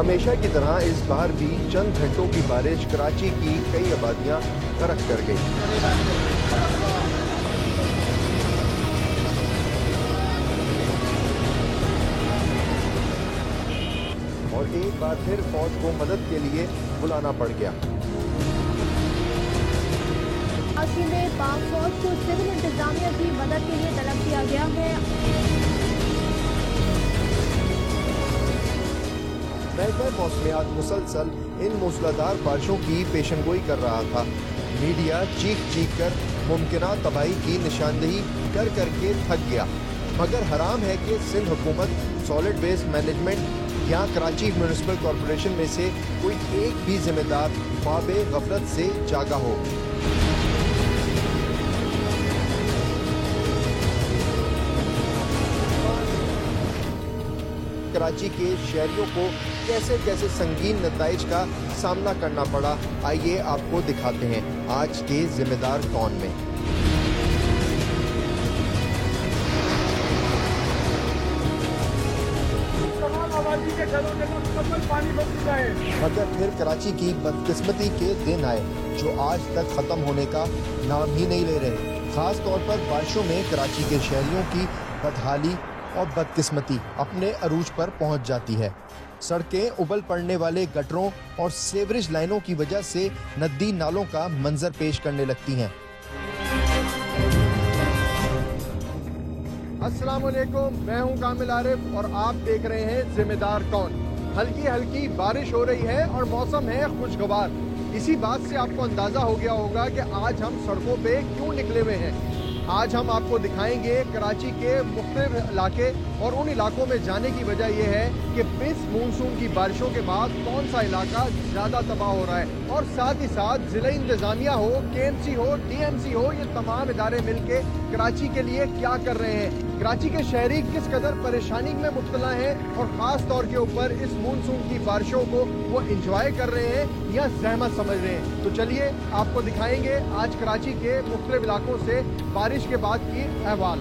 हमेशा की तरह इस बार भी चंद घंटों की बारिश कराची की कई आबादियां गर्क कर गई और एक बार फिर फौज को मदद के लिए बुलाना पड़ गया। कराची में पाक फौज को सिविल इंतजामिया की मदद के लिए तलब किया गया है। महकमा मौसमियात मुसलसल इन मूसलाधार बारिशों की पेशनगोई कर रहा था। मीडिया चीख चीख कर मुमकिना तबाही की निशानदेही कर करके थक गया, मगर हराम है कि सिंध हुकूमत, सॉलिड वेस्ट मैनेजमेंट या कराची म्यूनिसिपल कॉरपोरेशन में से कोई एक भी जिम्मेदार ख्वाबे गफलत से जागा हो। कराची के शहरियों को कैसे कैसे संगीन नताइज का सामना करना पड़ा, आइए आपको दिखाते हैं आज के जिम्मेदार कौन में। के घरों में मुकम्मल पानी भर चुका है। मगर फिर कराची की बदकिस्मती के दिन आए जो आज तक खत्म होने का नाम ही नहीं ले रहे। खास तौर पर बारिशों में कराची के शहरियों की बदहाली और बदकिस्मती अपने अरूज पर पहुंच जाती है। सड़कें उबल पड़ने वाले गटरों और सेवरेज लाइनों की वजह से नदी नालों का मंजर पेश करने लगती हैं। अस्सलाम वालेकुम, मैं हूं कामिल आरिफ और आप देख रहे हैं जिम्मेदार कौन। हल्की हल्की बारिश हो रही है और मौसम है खुशगवार। इसी बात से आपको अंदाजा हो गया होगा कि आज हम सड़कों पे क्यों निकले हुए हैं। आज हम आपको दिखाएंगे कराची के मुख्तलिफ इलाके और उन इलाकों में जाने की वजह यह है कि बिस मानसून की बारिशों के बाद कौन सा इलाका ज्यादा तबाह हो रहा है, और साथ ही साथ जिला इंतजामिया हो, KMC हो, DMC हो, ये तमाम इदारे मिलके कराची के लिए क्या कर रहे हैं। कराची के शहरी किस कदर परेशानी में मुब्तला हैं और खास तौर के ऊपर इस मानसून की बारिशों को वो इंजॉय कर रहे हैं या जहमत समझ रहे हैं। तो चलिए आपको दिखाएंगे आज कराची के मुख्तलिफ इलाकों से बारिश के बाद की अहवाल।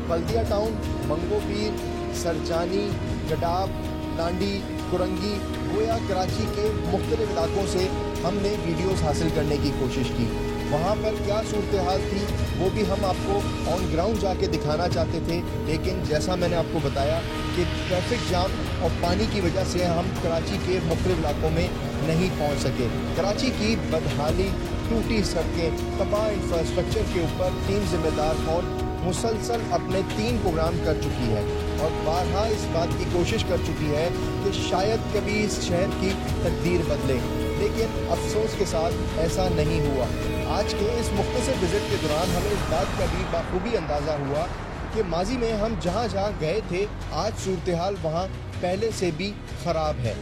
बल्दिया टाउन, मंगो पीर, सरजानी, गडाब, लांडी, कुरंगी, गोया कराची के मुख्तलिफ इलाकों से हमने वीडियोस हासिल करने की कोशिश की। वहाँ पर क्या सूरत हाल थी वो भी हम आपको ऑन ग्राउंड जाके दिखाना चाहते थे, लेकिन जैसा मैंने आपको बताया कि ट्रैफिक जाम और पानी की वजह से हम कराची के मुख्तलिफ इलाकों में नहीं पहुँच सके। कराची की बदहाली, टूटी सड़कें, तबाह इंफ्रास्ट्रक्चर के ऊपर टीम जिम्मेदार कौन मुसलसल अपने 3 प्रोग्राम कर चुकी है और बारहा इस बात की कोशिश कर चुकी है कि शायद कभी इस शहर की तकदीर बदले, लेकिन अफसोस के साथ ऐसा नहीं हुआ। आज के इस मुख्तसर विजिट के दौरान हमें इस बात का भी बाखूबी अंदाज़ा हुआ कि माजी में हम जहाँ जहाँ गए थे आज सूरत हाल वहाँ पहले से भी ख़राब है।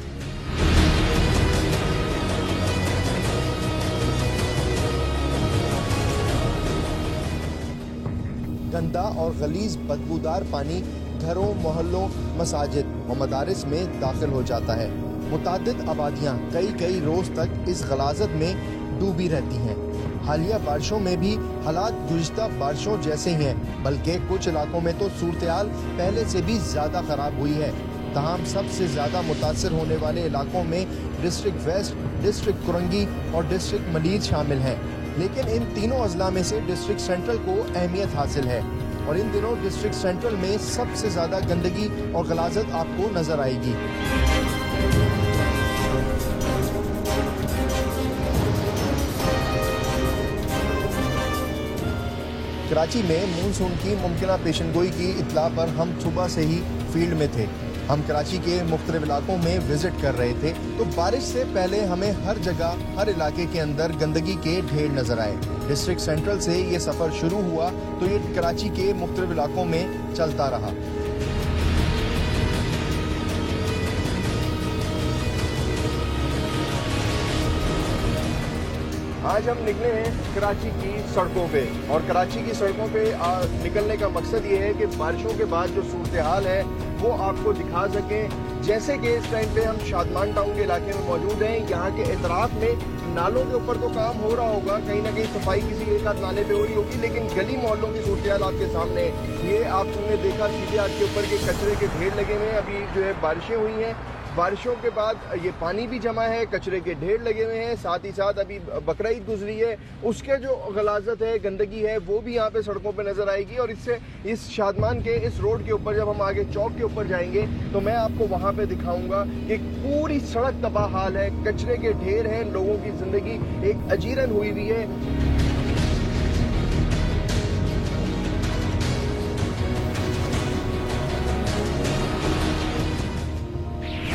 गंदा और गलीज बदबूदार पानी घरों, मोहल्लों, मसाजिद और मदारिस में दाखिल हो जाता है। मुतादिद आबादियाँ कई रोज तक इस गलाजत में डूबी रहती हैं। हालिया बारिशों में भी हालात गुज़िश्ता बारिशों जैसे ही हैं, बल्कि कुछ इलाकों में तो सूरत हाल पहले से भी ज़्यादा ख़राब हुई है। तमाम सबसे ज़्यादा मुतासर होने वाले इलाकों में डिस्ट्रिक्ट वेस्ट, डिस्ट्रिक्ट कुरंगी और डिस्ट्रिक्ट मलीर शामिल हैं, लेकिन इन तीनों अजला में से डिस्ट्रिक्ट सेंट्रल को अहमियत हासिल है और इन दिनों डिस्ट्रिक्ट सेंट्रल में सबसे ज़्यादा गंदगी और गलाजत आपको नज़र आएगी। कराची में मानसून की मुमकिना पेशनगोई की इत्तला पर हम सुबह से ही फील्ड में थे। हम कराची के मुख्तलिफ इलाकों में विजिट कर रहे थे तो बारिश से पहले हमें हर जगह, हर इलाके के अंदर गंदगी के ढेर नजर आए। डिस्ट्रिक्ट सेंट्रल से ये सफ़र शुरू हुआ तो ये कराची के मुख्तलिफ इलाकों में चलता रहा। आज हम निकले हैं कराची की सड़कों पे और कराची की सड़कों पे निकलने का मकसद ये है कि बारिशों के बाद जो सूरत हाल है वो आपको दिखा सकें। जैसे कि इस टाइम पे हम शादमान टाउन के इलाके में मौजूद हैं। यहाँ के इतराफ में नालों के ऊपर तो काम हो रहा होगा, कहीं ना कहीं सफाई किसी एक आध नाले पे हो रही होगी, लेकिन गली मोहल्लों की सूरत हाल आपके सामने ये आपने देखा सीधे आपके ऊपर के कचरे के ढेर लगे हुए हैं। अभी जो है बारिशें हुई हैं, बारिशों के बाद ये पानी भी जमा है, कचरे के ढेर लगे हुए हैं, साथ ही साथ अभी बकरा ईद गुजरी है, उसके जो गलाजत है, गंदगी है, वो भी यहाँ पे सड़कों पे नजर आएगी। और इससे इस शादमान के इस रोड के ऊपर जब हम आगे चौक के ऊपर जाएंगे तो मैं आपको वहाँ पे दिखाऊंगा कि पूरी सड़क तबाह हाल है, कचरे के ढेर हैं, लोगों की जिंदगी एक अजीरन हुई हुई है।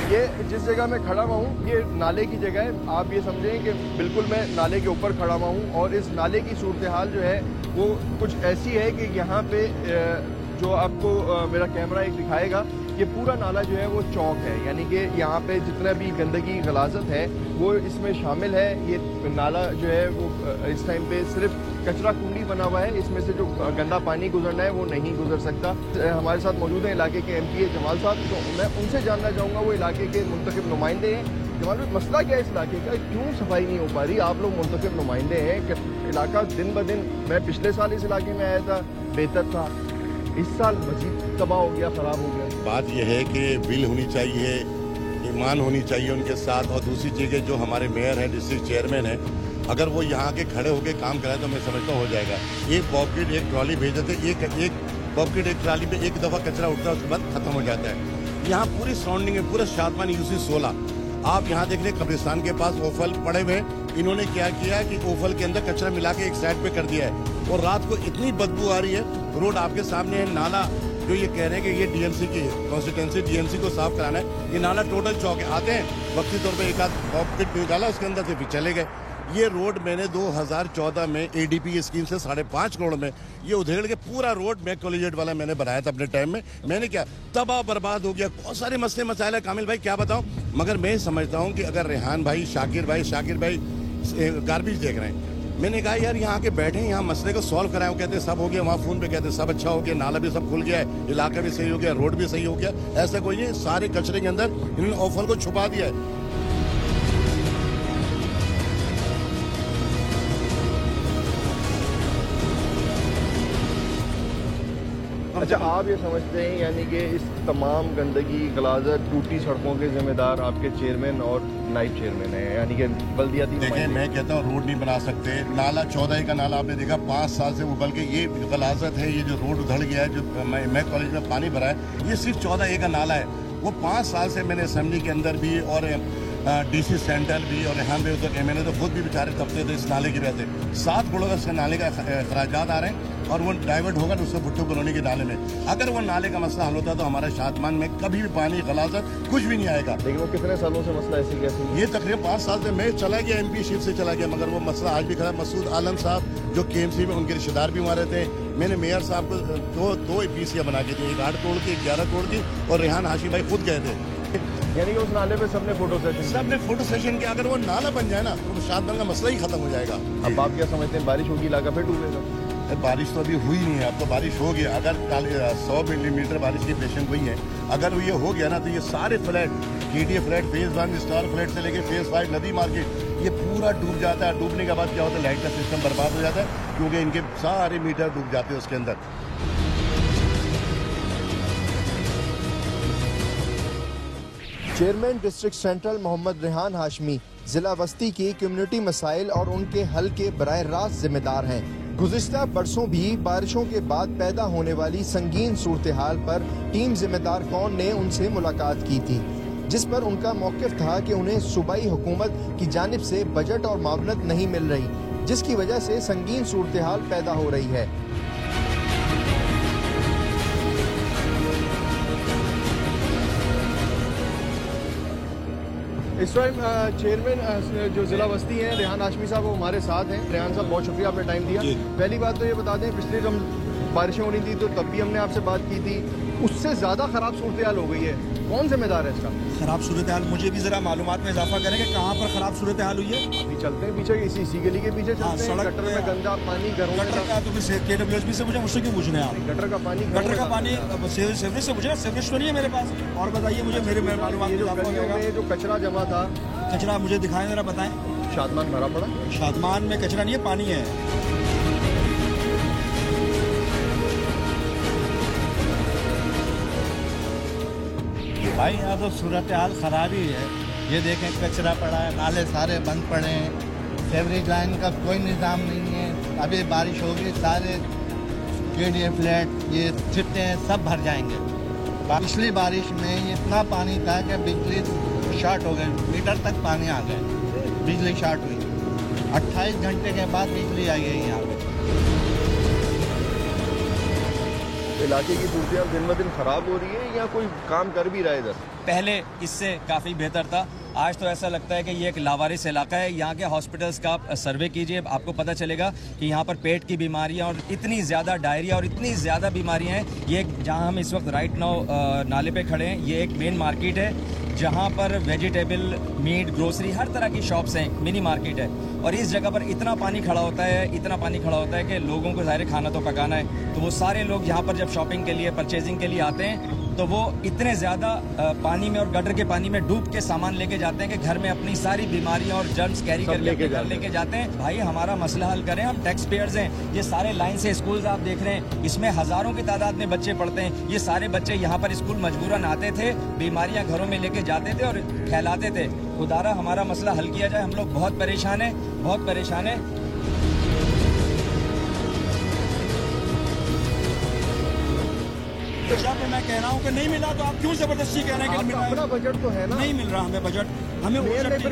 ये जिस जगह मैं खड़ा हुआ हूँ ये नाले की जगह है। आप ये समझें कि बिल्कुल मैं नाले के ऊपर खड़ा हुआ हूँ और इस नाले की सूरत हाल जो है वो कुछ ऐसी है कि यहाँ पे जो आपको मेरा कैमरा एक दिखाएगा, ये पूरा नाला जो है वो चौक है, यानी कि यहाँ पे जितना भी गंदगी गलाजत है वो इसमें शामिल है। ये नाला जो है वो इस टाइम पे सिर्फ कचरा कुंडी बना हुआ है, इसमें से जो गंदा पानी गुजरना है वो नहीं गुजर सकता। हमारे साथ मौजूद हैं इलाके के एमपीए जमाल साहब, तो मैं उनसे जानना चाहूँगा, वो इलाके के मुंतखब नुमाइंदे हैं। जमाल भाई, मसला क्या है इस इलाके का, क्यों सफाई नहीं हो पा रही? आप लोग मुंतखब नुमाइंदे हैं कि इलाका दिन ब दिन, मैं पिछले साल इस इलाके में आया था, बेहतर था, इस साल मजीद तबाह हो गया, खराब हो गया। बात यह है कि विल होनी चाहिए, ईमान होनी चाहिए उनके साथ। और दूसरी जगह जो हमारे मेयर हैं, डिस्ट्रिक्ट चेयरमैन हैं, अगर वो यहाँ के खड़े होकर काम कराए तो मैं समझता हूँ हो जाएगा। एक बॉकेट एक ट्रॉली भेज देते, एक बॉकेट एक ट्रॉली पे एक दफ़ा कचरा उठता है, उसके बाद खत्म हो जाता है। यहाँ पूरी सराउंडिंग में पूरा शादमान यूसी 16 आप यहाँ देख रहे कब्रिस्तान के पास ओफल पड़े हुए। इन्होंने क्या किया कि ओफल के अंदर कचरा मिला के एक साइड पे कर दिया है और रात को इतनी बदबू आ रही है। रोड आपके सामने है, नाला जो ये कह रहे हैं कि ये डीएमसी की कॉन्स्टिट्यूंसी डीएमसी को साफ कराना है, ये नाला टोटल चौक है। आते हैं वक्ती तौर पे एक आध पॉकेट निकाला, उसके अंदर से फिर चले गए। ये रोड मैंने 2014 में एडीपी स्कीम से 5.5 करोड़ में ये उधेड़ के पूरा रोड मैं कॉलेजिएट वाला मैंने बनाया था अपने टाइम में। मैंने क्या तबाह बर्बाद हो गया, बहुत सारे मसले मसाइल है कामिल भाई, क्या बताऊं। मगर मैं समझता हूं कि अगर रेहान भाई शाकिर भाई गार्बेज देख रहे हैं, मैंने कहा यार यहाँ के बैठे यहाँ मसले को सॉल्व कराएं। वो कहते सब हो गया, वहाँ फोन पे कहते सब अच्छा हो गया, नाला भी सब खुल गया है, इलाका भी सही हो गया, रोड भी सही हो गया। ऐसा कोई नहीं, सारे कचरे के अंदर इन्होंने ओफल को छुपा दिया है। अच्छा, आप ये समझते हैं यानी कि इस तमाम गंदगी गलाजत टूटी सड़कों के जिम्मेदार आपके चेयरमैन और नाइब चेयरमैन हैं, यानी कि बल्दियाती? देखिए, मैं कहता हूँ रोड नहीं बना सकते। नाला 14 का नाला आपने देखा 5 साल से उबल के, ये गलाजत है, ये जो रोड उधड़ गया है, जो मैं कॉलेज में पानी भरा है, ये सिर्फ 14 का नाला है। वो 5 साल से मैंने असेंबली के अंदर भी और डीसी सेंट्रल भी और यहाँ पे उधर एमएलए तो खुद भी बेचारे तपते थे इस नाले की वजह से। 7 करोड़ का नाले का खराजात आ रहे हैं और वो डाइवर्ट होगा उससे भुट्टो कॉलोनी के नाले में। अगर वो नाले का मसला हल होता तो हमारे शादमान में कभी भी पानी गलाजत कुछ भी नहीं आएगा। लेकिन वो कितने सालों से मसला ऐसे कैसे? ये तकरीबन 5 साल से मैं चला गया, एमपी शिप से चला गया, मगर वो मसला आज भी खड़ा। मसूद आलम साहब जो केएमसी में उनके रिश्तेदार भी वहाँ रहते हैं। मैंने मेयर साहब को दो पीसीआं बना के दी, एक 8 करोड़ की, 11 करोड़ की, और रेहान हाशिम भाई खुद गए थे। यानी कि उस नाले पे सबने फोटो सेशन किया। अगर वो नाला बन जाए ना तो शादमान का मसला ही खत्म हो जाएगा। अब आप क्या समझते हैं, बारिश होगी, इलाका फिर डूबेगा? बारिश तो अभी हुई नहीं है, अब तो बारिश हो गया। अगर 100 मिलीमीटर बारिश की पेशेंट हुई है, अगर ये हो गया ना तो ये सारे flat, KDA flat, phase 1 star flat से लेके फेज 5 नदी मार्केट, ये पूरा डूब जाता है। डूबने के बाद क्या होता है, लाइट का सिस्टम बर्बाद हो जाता है, क्योंकि इनके सारे मीटर डूब जाते हैं उसके अंदर। Chairman district central Mohammad Rehan Hashmi जिला वस्ती की कम्युनिटी मसाइल और उनके हल के बराह रास्त जिम्मेदार हैं। गुज़िश्ता बरसों भी बारिशों के बाद पैदा होने वाली संगीन सूरत हाल पर टीम जिम्मेदार कौन ने उनसे मुलाकात की थी, जिस पर उनका मौक़िफ़ था कि उन्हें सूबाई हुकूमत की जानिब से बजट और मावनत नहीं मिल रही, जिसकी वजह से संगीन सूरत हाल पैदा हो रही है। इस टाइम चेयरमैन जो जिला वस्ती हैं रेहान हाशमी साहब वो हमारे साथ हैं। रेहान साहब बहुत शुक्रिया, आपने टाइम दिया। पहली बात तो ये बता दें, पिछले बारिशें हो रही थी तो तब भी हमने आपसे बात की थी, उससे ज़्यादा ख़राब सूरत हाल हो गई है। कौन जिम्मेदार है इसका? खराब सूरत हाल मुझे भी जरा मालूमात में इजाफा करेंगे, कहाँ पर खराब सूरत हाल हुई है। अभी चलते हैं पीछे, इसी गली के पीछे चलते हैं। सड़क गटर में गंदा पानी, घरों गटर का तो फिर KWSB से मुझे, मुझसे क्यों पूछ रहे हैं आप? गटर का पानी, गटर का पानी सेवरेज से पूछे, सेवरेज तो नहीं है मेरे पास। और बताइए मुझे, मेरे मालूमात में इजाफा हो जाएगा। जो कचरा जमा था, कचरा मुझे दिखाएं जरा, बताएं। शादमान भरा पड़ा? शादमान में कचरा नहीं है, पानी है। भाई यहाँ तो सूरत हाल ख़राब ही है। ये देखें कचरा पड़ा है, नाले सारे बंद पड़े हैं, सेवरेज लाइन का कोई निज़ाम नहीं है। अभी बारिश होगी, सारे KDA फ्लैट ये छिट्टे हैं सब भर जाएंगे। पिछली बारिश में इतना पानी था कि बिजली शॉर्ट हो गई, मीटर तक पानी आ गए, बिजली शॉर्ट हुई। 28 घंटे के बाद बिजली आई है यहाँ पे। इलाके की सूरत दिन ब दिन खराब हो रही है या कोई काम कर भी रहा है इधर? पहले इससे काफ़ी बेहतर था, आज तो ऐसा लगता है कि ये एक लावारिस इलाका है। यहाँ के हॉस्पिटल्स का आप सर्वे कीजिए, आपको पता चलेगा कि यहाँ पर पेट की बीमारियाँ और इतनी ज़्यादा डायरिया और इतनी ज़्यादा बीमारियाँ हैं। ये जहाँ हम इस वक्त राइट नाउ नाले पे खड़े हैं, ये एक मेन मार्केट है जहाँ पर वेजिटेबल, मीट, ग्रोसरी हर तरह की शॉप्स हैं, मिनी मार्केट है। और इस जगह पर इतना पानी खड़ा होता है कि लोगों को ज़ाहिर खाना तो पकाना है, तो वो सारे लोग यहाँ पर जब शॉपिंग के लिए, परचेजिंग के लिए आते हैं तो वो इतने ज़्यादा पानी में और गटर के पानी में डूब के सामान लेके जाते हैं कि घर में अपनी सारी बीमारियां और जर्म्स कैरी करके घर लेके जाते हैं। भाई हमारा मसला हल करें, हम टैक्स पेयर्स हैं। ये सारे लाइन से स्कूल्स आप देख रहे हैं, इसमें हज़ारों की तादाद में बच्चे पढ़ते हैं। ये सारे बच्चे यहाँ पर स्कूल मजबूरन आते थे, बीमारियाँ घरों में लेके जाते थे और फैलाते थे। खुदारा हमारा मसला हल किया जाए, हम लोग बहुत परेशान हैं, बहुत परेशान हैं। तो जब मैं कह रहा हूँ कि नहीं मिला तो आप क्यों जबरदस्ती कह रहे हैं कि मिल रहा है? अपना बजट तो है ना? नहीं मिल रहा हमें बजट। हमें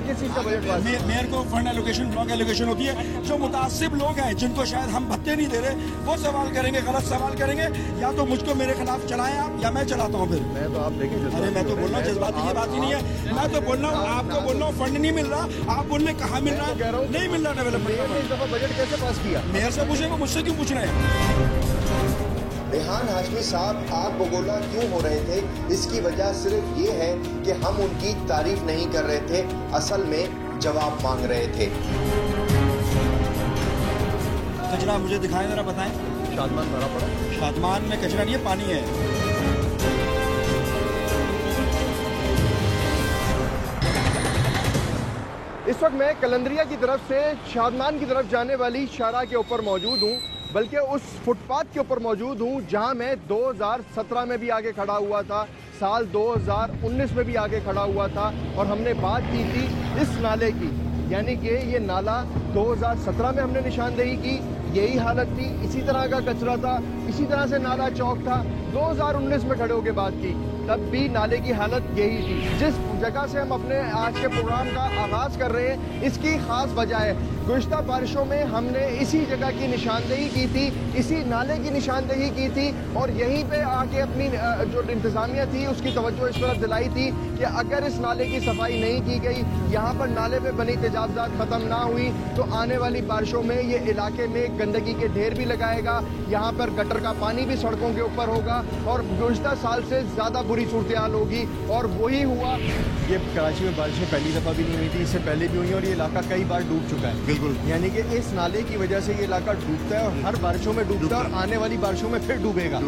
किस चीज़ का बजट? मेयर को फंड एलोकेशन, ब्लॉक एलोकेशन होती है। जो मुतासिब लोग हैं जिनको शायद हम भत्ते नहीं दे रहे, वो सवाल करेंगे, गलत सवाल करेंगे। या तो मुझको मेरे खिलाफ चलाएं आप, या मैं चलाता हूँ फिर। मैं तो आप देखें, अरे मैं तो बोल रहा हूँ जज्बाती की बात ही नहीं है। मैं तो बोल रहा हूँ, आपको बोल रहा हूँ फंड नहीं मिल रहा, आप बोल रहे कहाँ मिल रहा है? नहीं मिल रहा डेवलपमेंट। इस दफा बजट कैसे पास किया? मेयर से पूछेंगे, मुझसे क्यों पूछ रहे हैं? रेहान हाशमी साहब आग बगोला क्यों हो रहे थे? इसकी वजह सिर्फ ये है कि हम उनकी तारीफ नहीं कर रहे थे, असल में जवाब मांग रहे थे। कचरा मुझे दिखाएं जरा, बताएं। शादमान भरा पड़ा? शादमान में कचरा नहीं है, पानी है। इस वक्त मैं कलंदरिया की तरफ से शादमान की तरफ जाने वाली शाहराह के ऊपर मौजूद हूँ, बल्कि उस फुटपाथ के ऊपर मौजूद हूँ जहाँ मैं 2017 में भी आगे खड़ा हुआ था, साल 2019 में भी आगे खड़ा हुआ था और हमने बात की थी इस नाले की। यानी कि ये नाला 2017 में हमने निशानदेही की, यही हालत थी, इसी तरह का कचरा था, इसी तरह से नाला चौक था। 2019 में खड़े होकर बात की, तब भी नाले की हालत यही थी। जिस जगह से हम अपने आज के प्रोग्राम का आगाज़ कर रहे हैं, इसकी ख़ास वजह है गुज़िश्ता बारिशों में हमने इसी जगह की निशानदेही की थी, इसी नाले की निशानदेही की थी और यहीं पे आके अपनी जो इंतज़ामिया थी उसकी तवज्जो इस तरफ दिलाई थी कि अगर इस नाले की सफाई नहीं की गई, यहाँ पर नाले पे बनी तेजाबजात ख़त्म ना हुई तो आने वाली बारिशों में ये इलाके में गंदगी के ढेर भी लगाएगा, यहाँ पर गटर का पानी भी सड़कों के ऊपर होगा और गुज़िश्ता साल से ज़्यादा बुरी सूरत हाल होगी। और वही हुआ। ये कराची में बारिशें पहली दफ़ा भी नहीं हुई थी, इससे पहले भी हुई और ये इलाका कई बार डूब चुका है। बिल्कुल, यानी कि इस नाले की वजह से ये इलाका डूबता है और हर बारिशों में डूबता है और आने वाली बारिशों में फिर डूबेगा।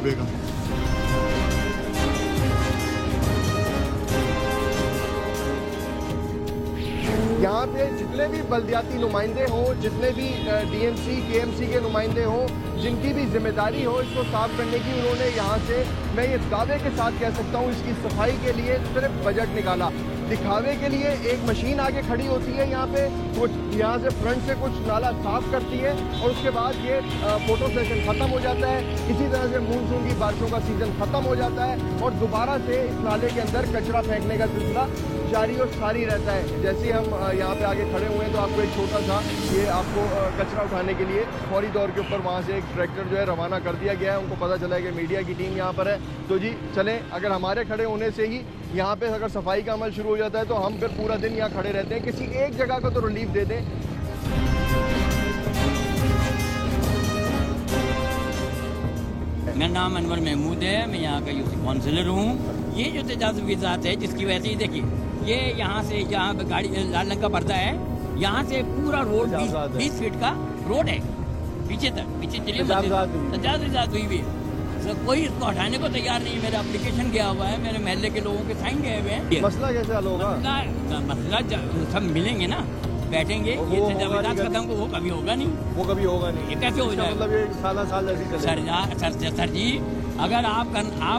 यहाँ पे जितने भी बल्दियाती नुमाइंदे हों, जितने भी DMC, KMC के नुमाइंदे हों, जिनकी भी जिम्मेदारी हो इसको साफ करने की, उन्होंने यहाँ से मैं ये दावे के साथ कह सकता हूँ इसकी सफाई के लिए सिर्फ बजट निकाला। दिखावे के लिए एक मशीन आगे खड़ी होती है यहाँ पे, कुछ यहाँ से फ्रंट से कुछ नाला साफ करती है और उसके बाद ये फोटो सेशन ख़त्म हो जाता है। इसी तरह से मानसून की बारिशों का सीज़न ख़त्म हो जाता है और दोबारा से इस नाले के अंदर कचरा फेंकने का सिलसिला जारी और सारी रहता है। जैसे हम यहाँ पे आगे खड़े हुए हैं तो आपको एक छोटा सा ये आपको कचरा उठाने के लिए फौरी तौर के ऊपर वहाँ से एक ट्रैक्टर जो है रवाना कर दिया गया है। उनको पता चला है कि मीडिया की टीम यहाँ पर है, तो जी चलें, अगर हमारे खड़े होने से ही यहाँ पे अगर सफाई का अमल शुरू हो जाता है तो हम फिर पूरा दिन यहाँ खड़े रहते हैं। किसी एक जगह को तो रिलीफ दे दें। मेरा नाम अनवर महमूद है, मैं यहाँ का यूथ काउंसिलर हूँ। ये जो तजावीज़ात है जिसकी वजह से देखिए, ये यहाँ से जहाँ गाड़ी लाल रंग का पर्दा है, यहाँ से पूरा रोड 20 फीट का रोड है पीछे तक, पीछे चलिए तजावीज़ात हुई हुई है। तो कोई इसको हटाने को तैयार नहीं है। मेरा एप्लीकेशन गया हुआ है, मेरे महल्ले के लोगों के साइन गए हुए हैं। मसला कैसे हल होगा? मसला सब मिलेंगे ना, बैठेंगे। ये तजावीज़ात खत्म को वो कभी होगा नहीं, वो कभी होगा नहीं। ये कैसे हो जाएगा? मतलब ये साल ऐसी चलेगा। सर जी, अगर आप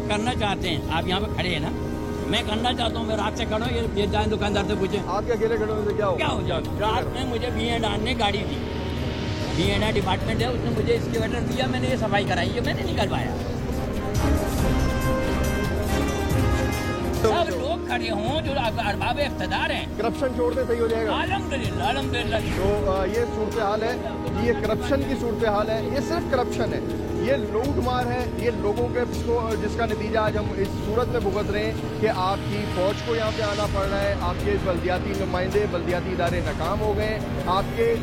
करना चाहते हैं, आप यहाँ पे खड़े हैं ना, मैं करना चाहता हूँ, मैं रात से खड़ा हूँ, ये जाए दुकानदार से पूछे आपके अकेले खड़े होने से क्या हो जाएगा? रात में मुझे BNR ने गाड़ी दी, BNR डिपार्टमेंट है, उसने मुझे एक्सकेवेटर दिया, मैंने ये सफाई कराई है, मैंने नहीं करवाया। सब लोग खड़े हों जो अरबाब इख्तिदार हैं। करप्शन छोड़ दे, सही हो जाएगा। अल्हम्दुलिल्लाह, अल्हम्दुलिल्लाह। तो ये सूरत हाल है, ये करप्शन की सूरत हाल है। ये सिर्फ करप्शन है, ये लूट मार है, ये लोगों के जिसका नतीजा आज हम इस सूरत में भुगत रहे हैं कि आपकी फौज को यहाँ पे आना पड़ रहा है, आपके बल्दियाती नुमाइंदे, बल्दियाती इदारे नाकाम हो गए, आपके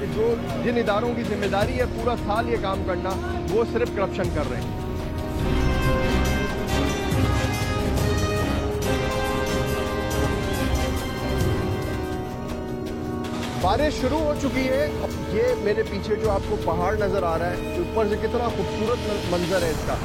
जिन इदारों की जिम्मेदारी है पूरा साल ये काम करना, वो सिर्फ करप्शन कर रहे हैं। बारिश शुरू हो चुकी है। अब ये मेरे पीछे जो आपको पहाड़ नजर आ रहा है, ऊपर से कितना खूबसूरत मंजर है इसका,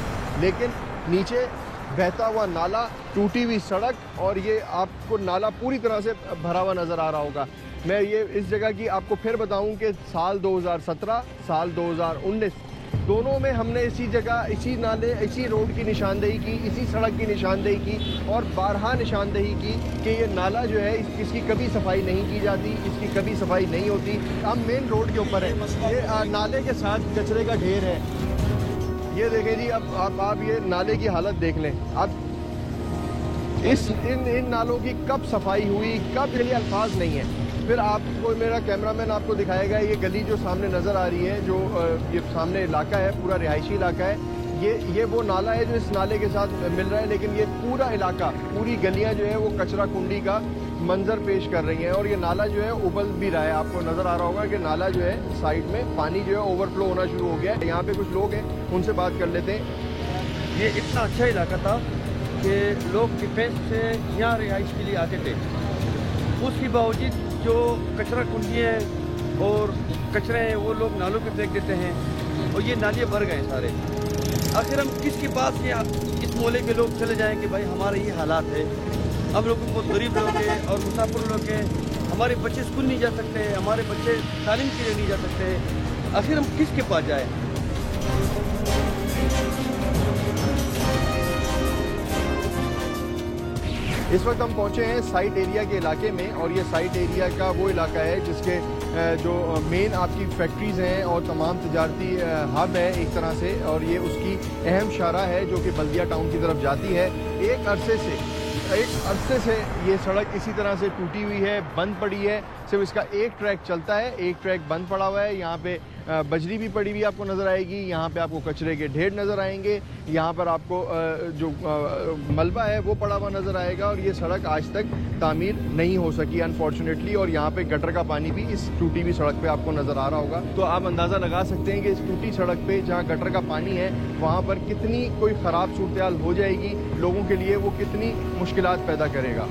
लेकिन नीचे बहता हुआ नाला, टूटी हुई सड़क, और ये आपको नाला पूरी तरह से भरा हुआ नजर आ रहा होगा। मैं ये इस जगह की आपको फिर बताऊं कि साल 2017, साल 2019 दोनों में हमने इसी जगह, इसी नाले, इसी रोड की निशानदेही की, इसी सड़क की निशानदेही की और बारहा निशानदेही की कि ये नाला जो है इसकी कभी सफाई नहीं की जाती, इसकी कभी सफाई नहीं होती। हम मेन रोड के ऊपर है, ये नाले के साथ कचरे का ढेर है। ये देखें जी, अब आप ये नाले की हालत देख लें। अब इन नालों की कब सफाई हुई, कब, के लिए अल्फाज नहीं है। फिर आपको मेरा कैमरामैन आपको दिखाएगा ये गली जो सामने नज़र आ रही है, जो ये सामने इलाका है, पूरा रिहायशी इलाका है। ये वो नाला है जो इस नाले के साथ मिल रहा है, लेकिन ये पूरा इलाका, पूरी गलियां जो है वो कचरा कुंडी का मंजर पेश कर रही हैं। और ये नाला जो है उबल भी रहा है, आपको नज़र आ रहा होगा कि नाला जो है साइड में पानी जो है ओवरफ्लो होना शुरू हो गया है। यहाँ पे कुछ लोग हैं, उनसे बात कर लेते हैं। ये इतना अच्छा इलाका था कि लोग डिफेंस से यहाँ रिहाइश के लिए आते थे, उसके बावजूद जो कचरा कुंडी है और कचरे हैं वो लोग नालों पे फेंक देते हैं और ये नाले भर गए सारे। आखिर हम किसके पास ये इस मोहल्ले के लोग चले जाएं कि भाई हमारे ये हालात है, हम लोगों को गरीब लोग हैं और मुसाफिर लोग हैं, हमारे बच्चे स्कूल नहीं जा सकते, हमारे बच्चे तालीम के लिए नहीं जा सकते, आखिर हम किसके पास जाएँ? इस वक्त हम पहुंचे हैं साइट एरिया के इलाके में, और ये साइट एरिया का वो इलाका है जिसके जो मेन आपकी फैक्ट्रीज हैं और तमाम तजारती हब है एक तरह से, और ये उसकी अहम शाहरा है जो कि बल्दिया टाउन की तरफ जाती है। एक अरसे से ये सड़क इसी तरह से टूटी हुई है, बंद पड़ी है, सिर्फ इसका एक ट्रैक चलता है, एक ट्रैक बंद पड़ा हुआ है। यहाँ पे बजरी भी पड़ी हुई आपको नज़र आएगी, यहाँ पे आपको कचरे के ढेर नज़र आएंगे, यहाँ पर आपको जो मलबा है वो पड़ा हुआ नज़र आएगा। और ये सड़क आज तक तामीर नहीं हो सकी अनफॉर्चुनेटली, और यहाँ पे गटर का पानी भी इस टूटी हुई सड़क पे आपको नज़र आ रहा होगा। तो आप अंदाज़ा लगा सकते हैं कि इस टूटी सड़क पे जहाँ गटर का पानी है वहाँ पर कितनी कोई ख़राब सूरत हाल हो जाएगी, लोगों के लिए वो कितनी मुश्किलात पैदा करेगा।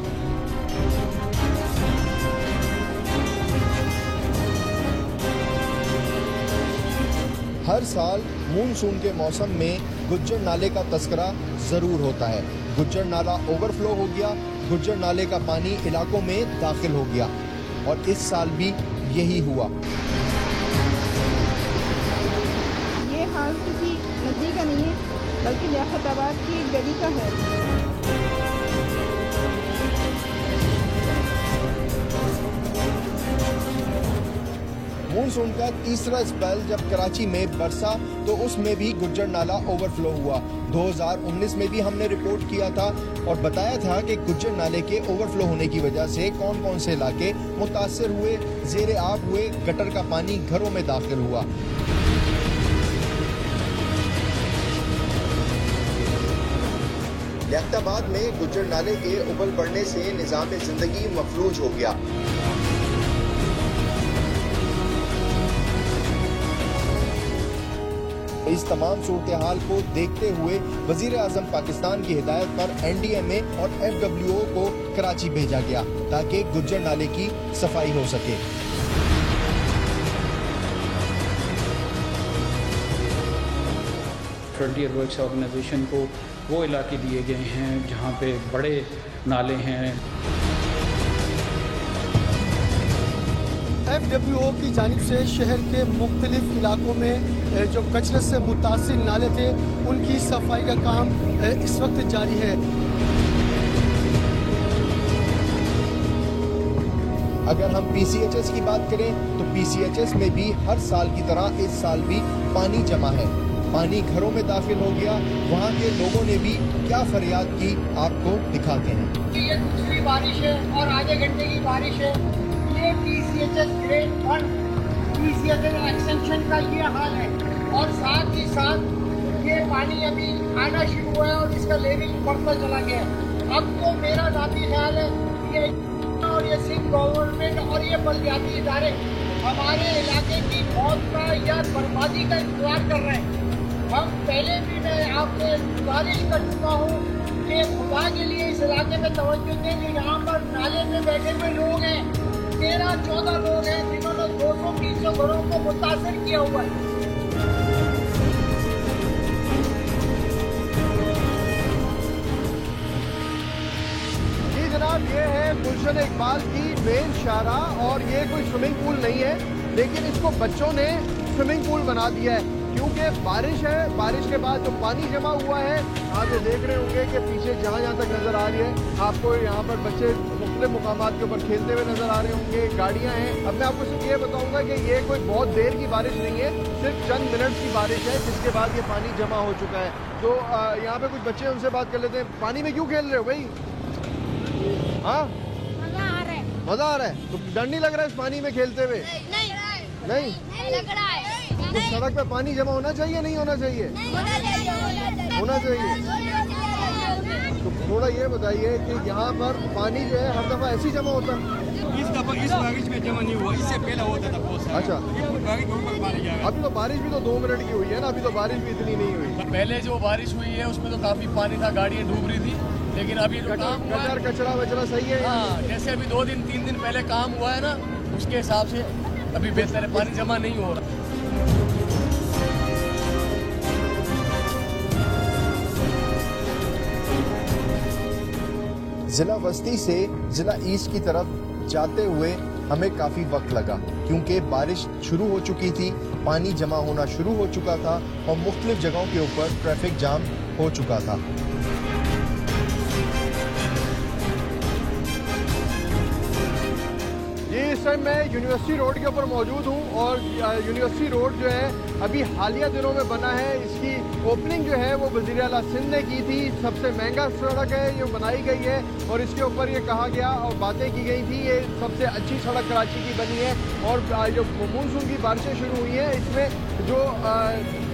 हर साल मूनसून के मौसम में गुज्जर नाले का तस्करा जरूर होता है। गुज्जर नाला ओवरफ्लो हो गया, गुज्जर नाले का पानी इलाकों में दाखिल हो गया, और इस साल भी यही हुआ। ये हाल किसी नदी का नहीं है, बल्कि लियाकताबाद की गली का है। मूनसून का तीसरा स्पेल जब कराची में बरसा तो उसमें भी गुज्जर नाला ओवरफ्लो हुआ। 2019 में भी हमने रिपोर्ट किया था और बताया था कि गुज्जर नाले के ओवरफ्लो होने की वजह से कौन कौन से इलाके मुतासर हुए, जेरे आब हुए, गटर का पानी घरों में दाखिल हुआ। लियाकताबाद में गुज्जर नाले के उबल पड़ने से निज़ाम जिंदगी मफलूज हो गया। इस तमाम सूरत हाल को देखते हुए वजीर आजम पाकिस्तान की हिदायत पर NDMA और FWO को कराची भेजा गया ताकि गुज्जर नाले की सफाई हो सके। फ्रंटियर वर्क्स ऑर्गेनाइजेशन को वो इलाके दिए गए हैं जहाँ पे बड़े नाले हैं। FWO की जानिब से शहर के मुख्तलिफ इलाकों में जो कचरे से मुतासिर नाले थे उनकी सफाई का काम इस वक्त जारी है। अगर हम PCHS की बात करें तो PCHS में भी हर साल की तरह इस साल भी पानी जमा है। पानी घरों में दाखिल हो गया। वहाँ के लोगों ने भी क्या फरियाद की आपको दिखाते हैं। ये दूसरी बारिश है और आधे घंटे की बारिश है। ये PCHS ग्रेड 1 PCHS एक्सटेंशन का ये हाल है और साथ ही साथ ये पानी अभी आना शुरू हुआ है और इसका लेवल बढ़ता चला गया है। अब तो मेरा जाती ख्याल है ये और ये सिंध गवर्नमेंट और ये बलदियाती इदारे हमारे इलाके की मौत का या बर्बादी का इंतजार कर रहे हैं। हम पहले भी मैं आपसे गुजारिश कर चुका हूँ कि खुदा के लिए इस इलाके में तवज्जो दें। जो यहाँ पर नाले में बैठे हुए लोग हैं 13-14 लोग हैं जिन्होंने 200-300 घरों को मुतासर किया हुआ है। जी जनाब, ये है गुलशन इकबाल की मेन शाहराह और ये कोई स्विमिंग पूल नहीं है, लेकिन इसको बच्चों ने स्विमिंग पूल बना दिया है क्योंकि बारिश है। बारिश के बाद जो पानी जमा हुआ है, आप ये देख रहे होंगे कि पीछे जहाँ तक नजर आ रही है आपको यहाँ पर बच्चे मुख्तलिफ मुकामात के ऊपर खेलते हुए नजर आ रहे होंगे। गाड़ियाँ हैं। अब मैं आपको सिर्फ ये बताऊंगा कि ये कोई बहुत देर की बारिश नहीं है, सिर्फ चंद मिनट की बारिश है जिसके बाद ये पानी जमा हो चुका है। तो यहाँ पे कुछ बच्चे उनसे बात कर लेते हैं। पानी में क्यों खेल रहे हो भाई? हाँ, मजा आ रहा है। तो डर नहीं लग रहा है इस पानी में खेलते हुए? नहीं लग रहा है। तो सड़क पे पानी जमा होना चाहिए नहीं होना चाहिए? होना चाहिए। तो थोड़ा ये बताइए कि यहाँ पर पानी जो है हर दफा ऐसे ही जमा होता है? इस दफा इस बारिश में जमा नहीं हुआ, इससे पहले होता था बहुत सारा। अच्छा, अभी तो बारिश भी तो 2 मिनट की हुई है ना, अभी तो बारिश भी इतनी नहीं हुई। पहले जो बारिश हुई है उसमें तो काफी पानी था, गाड़ियाँ डूब रही थी, लेकिन अभी जो काम हुआ है कचरा वचरा सही है। हाँ, जैसे अभी 2-3 दिन पहले काम हुआ है ना, उसके हिसाब से अभी बेहतर है, पानी जमा नहीं हो रहा। जिला वस्ती से जिला ईस्ट की तरफ जाते हुए हमें काफी वक्त लगा क्योंकि बारिश शुरू हो चुकी थी, पानी जमा होना शुरू हो चुका था और मुख्तलिफ जगहों के ऊपर ट्रैफिक जाम हो चुका था। इस टाइम मैं यूनिवर्सिटी रोड के ऊपर मौजूद हूँ और यूनिवर्सिटी रोड जो है अभी हालिया दिनों में बना है। इसकी ओपनिंग जो है वो वज़ीर आला सिंध ने की थी। सबसे महंगा सड़क है, ये बनाई गई है और इसके ऊपर ये कहा गया और बातें की गई थी ये सबसे अच्छी सड़क कराची की बनी है। और जो मानसून की बारिशें शुरू हुई हैं इसमें जो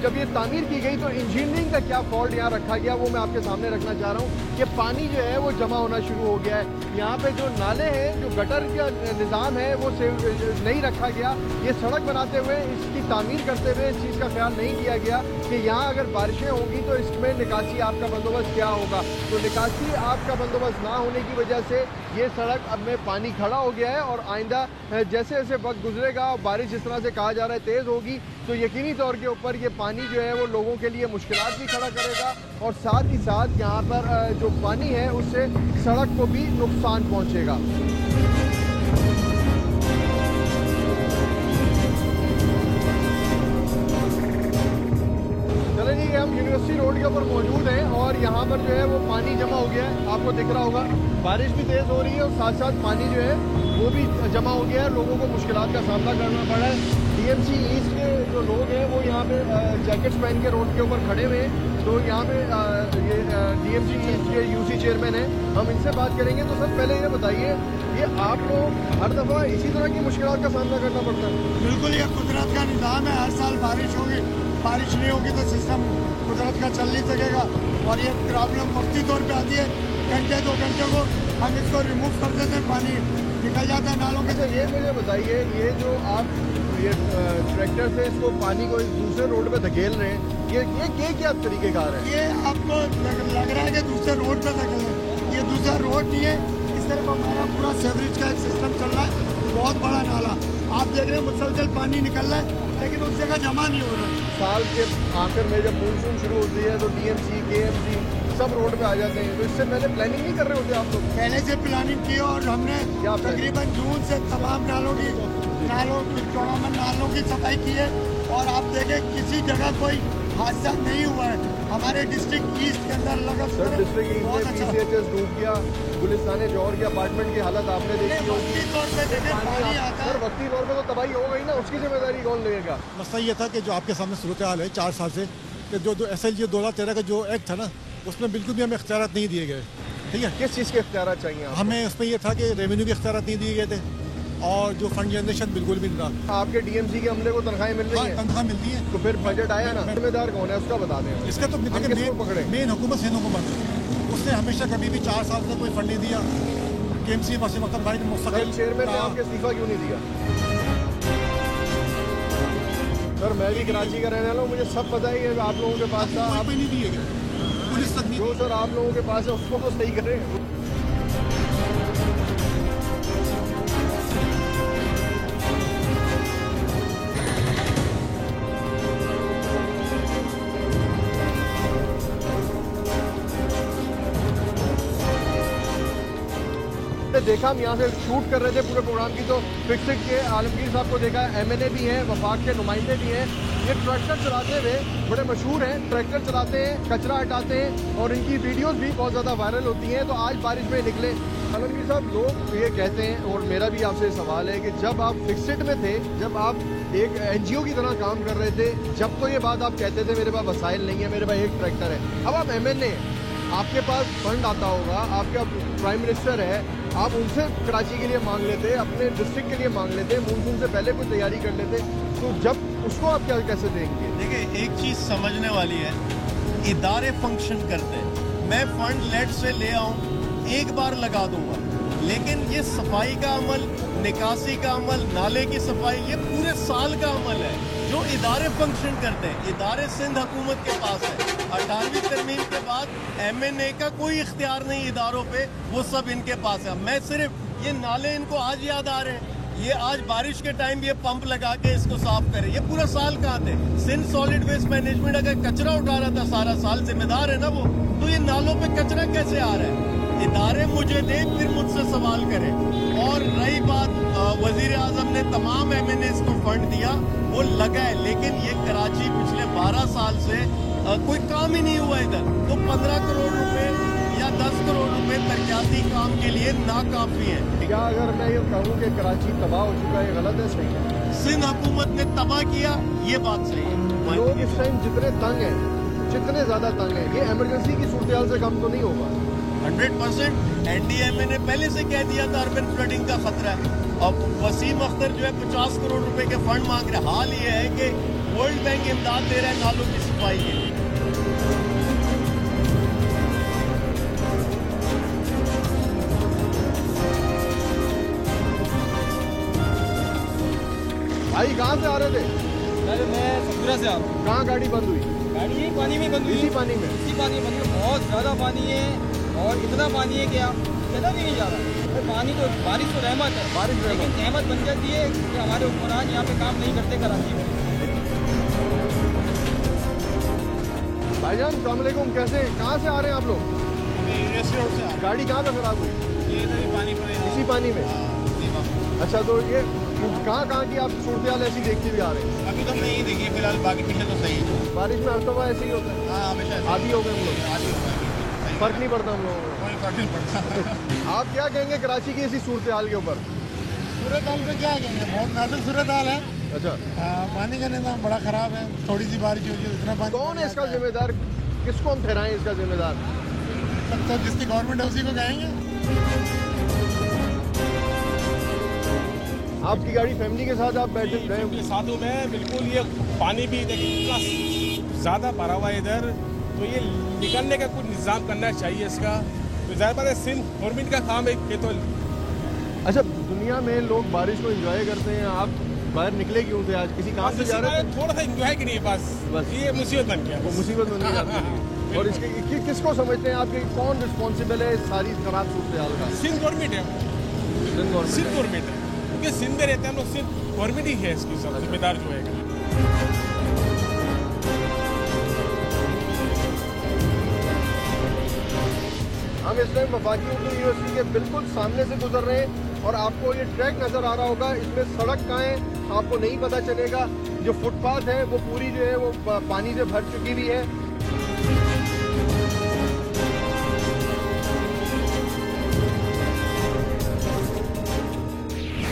जब ये तामीर की गई तो इंजीनियरिंग का क्या फॉल्ट यहाँ रखा गया वो मैं आपके सामने रखना चाह रहा हूँ कि पानी जो है वो जमा होना शुरू हो गया है। यहाँ पे जो नाले हैं, जो गटर का निज़ाम है वो नहीं रखा गया। ये सड़क बनाते हुए, इसकी तामीर करते हुए इस चीज़ का ख्याल नहीं किया गया कि यहाँ अगर बारिशें होंगी तो इसमें निकासी आपका बंदोबस्त क्या होगा। तो निकासी आपका बंदोबस्त ना होने की वजह से ये सड़क अब में पानी खड़ा हो गया है और आइंदा जैसे जैसे वक्त गुजरेगा और बारिश जिस तरह से कहा जा रहा है तेज़ होगी तो यकीनी तौर के ऊपर ये पानी जो है वो लोगों के लिए मुश्किलात भी खड़ा करेगा और साथ ही साथ यहाँ पर जो पानी है उससे सड़क को भी नुकसान पहुँचेगा। हम यूनिवर्सिटी रोड के ऊपर मौजूद हैं और यहाँ पर जो है वो पानी जमा हो गया है, आपको दिख रहा होगा। बारिश भी तेज़ हो रही है और साथ साथ पानी जो है वो भी जमा हो गया है, लोगों को मुश्किलात का सामना करना पड़ा है। DMC ईस्ट के जो लोग हैं वो यहाँ पे जैकेट्स पहन के रोड के ऊपर खड़े हुए हैं। तो यहाँ पे ये DMC ईस्ट के UC चेयरमैन हैं, हम इनसे बात करेंगे। तो सर पहले ये बताइए, ये आप लोग हर दफ़ा इसी तरह की मुश्किलात का सामना करना पड़ता है? बिल्कुल, ये कुदरत का निज़ाम है। हर साल बारिश होगी, बारिश नहीं होगी तो सिस्टम कुदरत का चल नहीं सकेगा और ये प्रॉब्लम वक्ती तौर पे आती है। घंटे 2 घंटे को हम इसको रिमूव कर देते हैं, पानी निकल जाता है नालों के। अच्छा, ये मुझे बताइए, ये जो आप ये ट्रैक्टर से इसको पानी को दूसरे रोड पे धकेल रहे हैं ये क्या तरीकेकार है? ये आपको लग रहा है कि दूसरे रोड पे निकल है, ये दूसरा रोड नहीं है। इस तरफ हमारा पूरा सीवरेज का एक सिस्टम चल रहा है, बहुत बड़ा नाला आप देख रहे हैं, मुसलसल पानी निकल रहा है लेकिन उस जगह जमा नहीं हो रहा है। साल के आखिर में जब मानसून शुरू होती है तो DMC, KMC सब रोड पे आ जाते हैं, तो इससे पहले प्लानिंग नहीं कर रहे होते आप लोग? पहले से प्लानिंग की और हमने तकरीबन जून से तमाम नालों की सफाई की है और आप देखें किसी जगह कोई हादसा नहीं हुआ है। हमारे डिस्ट्रिक्ट ईस्ट के अंदर लगा डिस्ट्रिक्ट ईस्ट में PCHS डूब गया, गुलिस्तान जौहर के अपार्टमेंट की हालत आपने देखी होगी। सर वक्ती तौर पे तो तबाही हो गई ना, उसकी जिम्मेदारी कौन लेगा? मसला ये था कि जो आपके सामने सूरत हाल है 4 साल से कि जो SLG 2013 का जो एक्ट था ना, उसमें बिल्कुल भी हमें इख्तियारात नहीं दिए गए। ठीक है, किस चीज़ के इख्तियारात चाहिए? हमें उसमें ये था कि रेवेन्यू के इख्तियारात नहीं दिए गए थे और जो फंड जनरेशन बिल्कुल भी नहीं रहा। आपके DMC के अमले को तनख्वाहें मिल रही हैं? तनख्वाह मिलती है। तो फिर बजट आया ना, जिम्मेदार कौन है उसका बता दें। इसका तो मेन हुकूमत सिंध हुकूमत है, उसने हमेशा कभी भी 4 साल से कोई फंड नहीं दिया। KMC वसीम अख्तर भाई ने मुस्तकिल चेयरमैन ने आपके इस्तीफा क्यों नहीं दिया? सर मैं भी कराची का रहने वाला हूँ, मुझे सब पता है कि आप लोगों के पास था, आप नहीं दिए गए पुलिस तक नहीं। जो सर आप लोगों के पास है उसको तो सही करें। देखा हम यहाँ से शूट कर रहे थे पूरे प्रोग्राम की, तो फिक्सिट के आलमगीर साहब को देखा, MNA भी हैं, वफाक के नुमाइंदे भी हैं। ये ट्रैक्टर चलाते हुए बड़े मशहूर हैं, ट्रैक्टर चलाते हैं, कचरा हटाते हैं और इनकी वीडियोस भी बहुत ज़्यादा वायरल होती हैं। तो आज बारिश में निकले। आलमगीर साहब लोग ये कहते हैं और मेरा भी आपसे सवाल है कि जब आप फिक्सिट में थे, जब आप एक NGO की तरह काम कर रहे थे, जब तो ये बात आप कहते थे मेरे पास वसाइल नहीं है, मेरे पास एक ट्रैक्टर है। अब आप MNA हैं, आपके पास फंड आता होगा, आपका प्राइम मिनिस्टर है, आप उनसे कराची के लिए मांग लेते, अपने डिस्ट्रिक्ट के लिए मांग लेते, मानसून से पहले कोई तैयारी कर लेते, तो जब उसको आप क्या कैसे देंगे? देखिए एक चीज़ समझने वाली है, इदारे फंक्शन करते हैं। मैं फंड लेट से ले आऊँ, एक बार लगा दूंगा, लेकिन ये सफाई का अमल, निकासी का अमल, नाले की सफाई, ये पूरे साल का अमल है जो इदारे फंक्शन करते हैं। इदारे सिंध हुकूमत के पास है। 18वीं तरमीम के बाद MNA का कोई इख्तियार नहीं इदारों पे, वो सब इनके पास है। मैं सिर्फ ये नाले इनको आज याद आ रहे हैं, ये आज बारिश के टाइम ये पंप लगा के इसको साफ करें, ये पूरा साल कहाँ थे? सिंध सॉलिड वेस्ट मैनेजमेंट अगर कचरा उठा रहा था सारा साल, जिम्मेदार है ना वो, तो ये नालों पे कचरा कैसे आ रहा है? इदारे मुझे दे, फिर मुझसे सवाल करें। और रही बात, वजीर आजम ने तमाम MNAs को फंड दिया, वो लगा है, लेकिन ये कराची पिछले 12 साल से कोई काम ही नहीं हुआ इधर। तो 15 करोड़ रुपए या 10 करोड़ रुपए तरक्याती काम के लिए नाकाफी है। क्या अगर मैं ये कहूँ कि कराची तबाह हो चुका है, गलत है? सही है। सिंध हुकूमत ने तबाह किया, ये बात सही है। लोग इस टाइम जितने तंग हैं, जितने ज्यादा तंग हैं, ये इमरजेंसी की सूरत से कम तो नहीं होगा। 100% NDMA ने पहले से कह दिया था अर्बन फ्लडिंग का खतरा है। अब वसीम अख्तर जो है 50 करोड़ रुपए के फंड मांग रहे। हाल ये है कि वर्ल्ड बैंक इमदाद दे रहा है नालों की सफाई के लिए। भाई कहाँ से आ रहे थे? मैं सतपुरा से आ रहा हूँ। कहाँ गाड़ी बंद हुई? गाड़ी पानी में बंद हुई। इसी पानी में? इसी पानी में, बहुत ज़्यादा पानी है और इतना पानी है कि आप चला भी नहीं जा रहा। तो पानी तो, बारिश तो रहमत है, बारिश लेकिन रहमत बन जाती है कि हमारे हुक्मरान यहाँ पे काम नहीं करते कराची में। भाईजान अस्सलाम वालेकुम, कैसे, कहाँ से आ रहे हैं आप लोग? यूनिवर्सिटी रोड से। गाड़ी कहाँ पे खराब हुई? ये पानी में। इसी पानी में? अच्छा, तो ये कहाँ की आप सूरत ऐसी देखते हुए आ रहे हैं? अभी तो नहीं देखिए फिलहाल, बाकी पीछे तो सही है। बारिश में हर दफा ऐसे ही होता है? हाँ, हमेशा आदी हो गए हम लोग। आदी हो गए, फर्क नहीं पड़ता हम लोगों को? कोई फर्क नहीं पड़ता। आप क्या कहेंगे कराची की ऐसी सूरत हाल के ऊपर? सूरत हाल पे क्या कहेंगे, बहुत नाजुक सूरत हाल है। अच्छा, पानी का निज़ाम बड़ा खराब है, थोड़ी सी बारिश होगी इतना पानी। कौन है इसका जिम्मेदार? किसको हम ठहराएं इसका जिम्मेदार? तो जिसकी गवर्नमेंट है उसी को कहेंगे। आपकी गाड़ी फैमिली के साथ आप बैठे गए? साथ हूँ मैं, बिल्कुल। ये पानी भी देखिए इतना ज़्यादा भरा हुआ है इधर, तो ये निकलने का कुछ निज़ाम करना चाहिए इसका। तो ज़्यादा बात है, सिंध गवर्नमेंट का काम है ये तो। अच्छा, दुनिया में लोग बारिश को एंजॉय करते हैं, आप बाहर निकले क्यों थे आज? किसी काम से जा रहे थे? थोड़ा सा एंजॉय के लिए बस ये मुसीबत बन गया। वो मुसीबत बन गई। और इसके किसको समझते हैं आपके, कौन रिस्पॉन्सिबल है सारी खराब सूरत हाल का? सिंध गवर्नमेंट है, सिंध गवर्नमेंट है, क्योंकि सिंध में रहते हैं हम लोग, सिर्फ गवर्नमेंट ही है इसकी सब जिम्मेदार जो है। हम इस टाइम वफाकी उर्दू यूनिवर्सिटी के बिल्कुल सामने से गुजर रहे हैं और आपको ये ट्रैक नज़र आ रहा होगा। इसमें सड़क कहाँ है आपको नहीं पता चलेगा। जो फुटपाथ है वो पूरी जो है वो पानी से भर चुकी हुई है।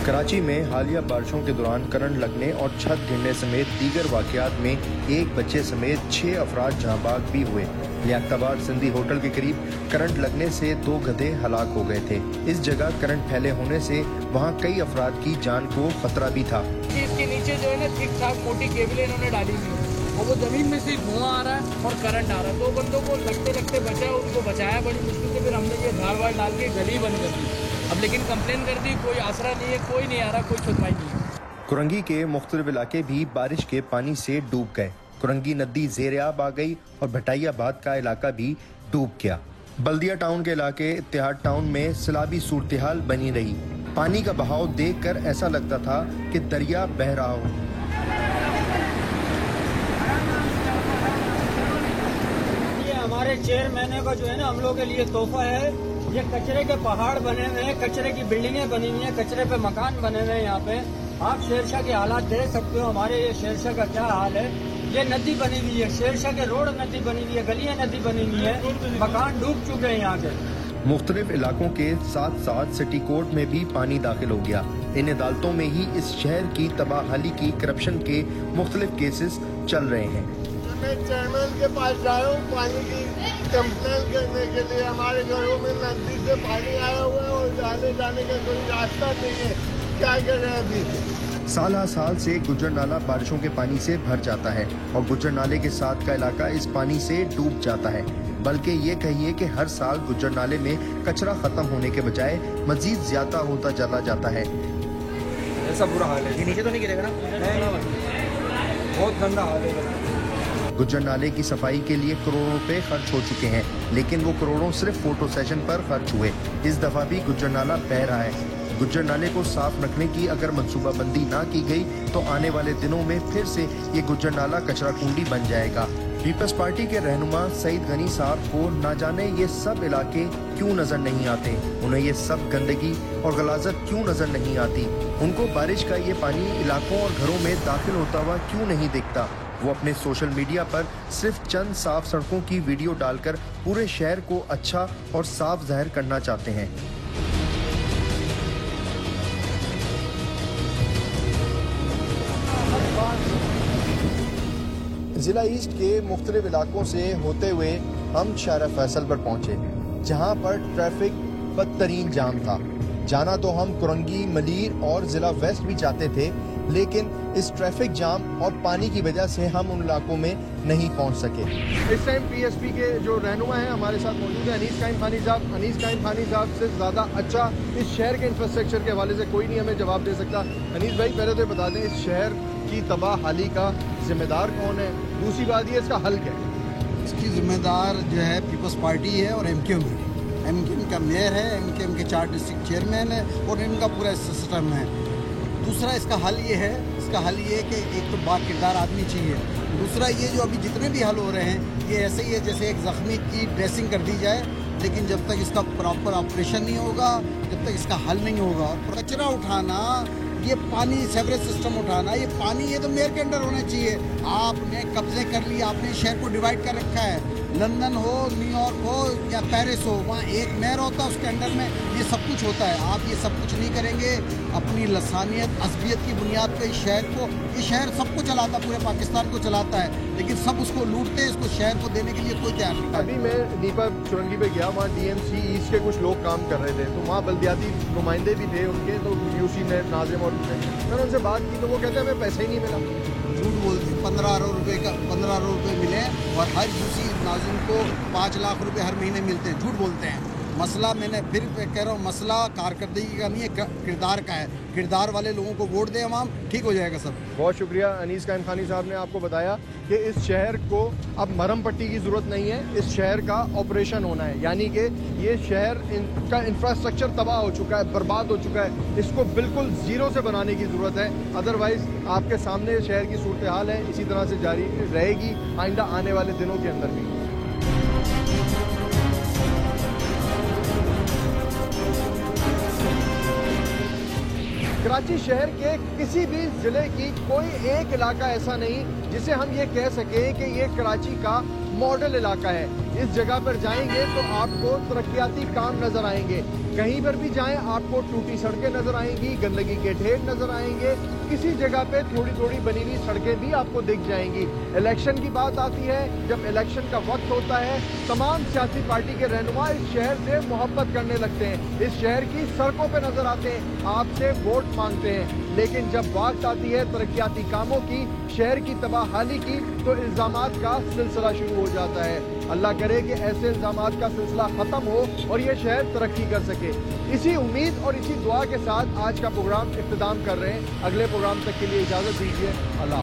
कराची में हालिया बारिशों के दौरान करंट लगने और छत गिरने समेत दीगर वाकयात में एक बच्चे समेत 6 अफराद जहाँबाग भी हुए। लियाकताबाद सिंधी होटल के करीब करंट लगने से 2 गधे हलाक हो गए थे। इस जगह करंट फैले होने से वहाँ कई अफराद की जान को खतरा भी था। इसके नीचे जो है ना ठीक ठाक मोटी केबलें इन्होंने डाली हुई और वो जमीन में से धुआं आ रहा है और करंट आ रहा है। 2 बंदों को लगते लगते बचा, उनको बचाया बड़ी मुश्किल से, फिर हमने ये धार वार डाल के गली बंद कर दी। अब लेकिन कंप्लेन कर दी, कोई आसरा नहीं है, कोई नहीं आ रहा, कोई सुनवाई नहीं है। कुरंगी के मुख्तलिफ इलाके भी बारिश के पानी से डूब गए। कुरंगी नदी ज़ेर-ए-आब आ गई और भटाइयाबाद का इलाका भी डूब गया। बल्दिया टाउन के इलाके इत्तेहाद टाउन में सैलाबी सूरत-ए-हाल बनी रही। पानी का बहाव देखकर ऐसा लगता था कि दरिया बह रहा हो। ये हमारे चेयरमैन का जो है ना हम लोग के लिए तोहफा है। ये कचरे के पहाड़ बने हुए हैं, कचरे की बिल्डिंगें बनी हुई हैं, कचरे पे मकान बने हुए हैं। यहाँ पे आप शेरशाह के हालात देख सकते हो, हमारे ये शेरशाह का क्या हाल है। ये नदी बनी हुई है, शेरशाह के रोड नदी बनी हुई है, गलियां नदी बनी हुई है, मकान डूब चुके हैं यहाँ के। मुख्तलिफ इलाकों के साथ साथ सिटी कोर्ट में भी पानी दाखिल हो गया। इन अदालतों में ही इस शहर की तबाहली की करप्शन के मुख्तलिफ केसेस चल रहे हैं। मैं चेयरमैन के पास जाया हूँ पानी की कंप्लेन करने के लिए। हमारे घरों में नदी से पानी आया हुआ है और आने जाने का कोई रास्ता नहीं है। क्या करें अभी? साल साल से गुजर नाला बारिशों के पानी से भर जाता है और गुजर नाले के साथ का इलाका इस पानी से डूब जाता है। बल्कि ये कहिए कि हर साल गुजर नाले में कचरा खत्म होने के बजाय मजीद ज्यादा होता चला जाता है। ऐसा बुरा हाल है, ये नीचे तो नहीं गिरेगा ना? बहुत गंदा हाल है। गुजर नाले की सफाई के लिए करोड़ों रुपए खर्च हो चुके हैं, लेकिन वो करोड़ों सिर्फ फोटो सेशन पर खर्च हुए। इस दफा भी गुजर नाला बह रहा है। गुजर नाले को साफ रखने की अगर मंसूबाबंदी ना की गई तो आने वाले दिनों में फिर से ये गुजर नाला कचरा कुंडी बन जाएगा। पीपल्स पार्टी के रहनुमा सईद गनी साहब को न जाने ये सब इलाके क्यों नजर नहीं आते, उन्हें ये सब गंदगी और गलाजत क्यों नजर नहीं आती। उनको बारिश का ये पानी इलाकों और घरों में दाखिल होता हुआ क्यों नहीं दिखता। वो अपने सोशल मीडिया पर सिर्फ चंद साफ सड़कों की वीडियो डालकर पूरे शहर को अच्छा और साफ जाहिर करना चाहते हैं। जिला ईस्ट के मुख्तलिफ इलाकों से होते हुए हम शारा फैसल पर पहुंचे, जहां पर ट्रैफिक बदतरीन जाम था। जाना तो हम कुरंगी, मलीर और जिला वेस्ट भी चाहते थे, लेकिन इस ट्रैफिक जाम और पानी की वजह से हम उन इलाकों में नहीं पहुंच सके। इस टाइम पीएसपी के जो रहनुमा हैं हमारे साथ मौजूद है, अनीस काइम खानी साहब। अनीस काइम खानी साहब से ज़्यादा अच्छा इस शहर के इंफ्रास्ट्रक्चर के हवाले से कोई नहीं हमें जवाब दे सकता। अनीस भाई, पहले तो बता दें इस शहर की तबाहाली का जिम्मेदार कौन है? दूसरी बात ये इसका हल क्या है? इसकी जिम्मेदार जो है पीपल्स पार्टी है और एमक्यूएम है। एमक्यूएम का मेयर है, एमक्यूएम के 4 डिस्ट्रिक्ट चेयरमैन है और इनका पूरा सिस्टम है। दूसरा इसका हल ये है, कि एक तो बा किरदार आदमी चाहिए। दूसरा ये जो अभी जितने भी हल हो रहे हैं ये ऐसे ही है जैसे एक ज़ख्मी की ड्रेसिंग कर दी जाए, लेकिन जब तक इसका प्रॉपर ऑपरेशन नहीं होगा, जब तक इसका हल नहीं होगा। कचरा उठाना, ये पानी सेवरेज सिस्टम उठाना, ये पानी ये तो मेयर के अंडर होना चाहिए। आपने कब्जे कर लिए, आपने शहर को डिवाइड कर रखा है। लंदन हो, न्यूयॉर्क हो या पेरिस हो, वहाँ एक मेयर होता है, उसके अंडर में ये सब कुछ होता है। आप ये सब कुछ नहीं करेंगे। अपनी लसानियत, असबियत की बुनियाद पे ये शहर सबको चलाता, पूरे पाकिस्तान को चलाता है, लेकिन सब उसको लूटते हैं। इसको शहर को देने के लिए कोई तैयार नहीं। अभी मैं दीपा चुरंगी पे गया, वहाँ DMC ईस्ट के कुछ लोग काम कर रहे थे, तो वहाँ बल्दियाती नुमाइंदे भी थे उनके, तो यूसी ने, नाजिम और मैंने उनसे बात की तो वो कहते हैं हमें पैसे ही नहीं मिला। झूठ बोलते, 15 रुपये मिले और हर यूसी नाजिम को 5 लाख रुपए हर महीने मिलते हैं। झूठ बोलते हैं। मसला मैंने फिर कह रहा हूँ, मसला कारकर्दगी का नहीं है, किरदार का है। किरदार वाले लोगों को वोट दें अवाम, ठीक हो जाएगा सब। बहुत शुक्रिया अनीस कायम खानी साहब ने आपको बताया कि इस शहर को अब मरहम पट्टी की ज़रूरत नहीं है, इस शहर का ऑपरेशन होना है। यानी कि ये शहर का इंफ्रास्ट्रक्चर तबाह हो चुका है, बर्बाद हो चुका है, इसको बिल्कुल ज़ीरो से बनाने की ज़रूरत है। अदरवाइज़ आपके सामने शहर की सूरत हाल है, इसी तरह से जारी रहेगी आइंदा आने वाले दिनों के अंदर भी। कराची शहर के किसी भी ज़िले की कोई एक इलाका ऐसा नहीं जिसे हम ये कह सकें कि ये कराची का मॉडल इलाका है। इस जगह पर जाएंगे तो आपको तरक्याती काम नजर आएंगे, कहीं पर भी जाएं आपको टूटी सड़कें नजर आएंगी, गंदगी के ढेर नजर आएंगे, किसी जगह पे थोड़ी थोड़ी बनी हुई सड़कें भी आपको दिख जाएंगी। इलेक्शन की बात आती है, जब इलेक्शन का वक्त होता है तमाम सियासी पार्टी के रहनुमा इस शहर से मोहब्बत करने लगते हैं, इस शहर की सड़कों पे नजर आते हैं, आपसे वोट मांगते हैं। लेकिन जब बात आती है तरक्याती कामों की, शहर की तबाहाली की, तो इल्जामात का सिलसिला शुरू हो जाता है। अल्लाह करे कि ऐसे इल्जामात का सिलसिला खत्म हो और ये शहर तरक्की कर सके। इसी उम्मीद और इसी दुआ के साथ आज का प्रोग्राम इख्तिताम कर रहे हैं। अगले प्रोग्राम तक के लिए इजाजत दीजिए। अल्लाह।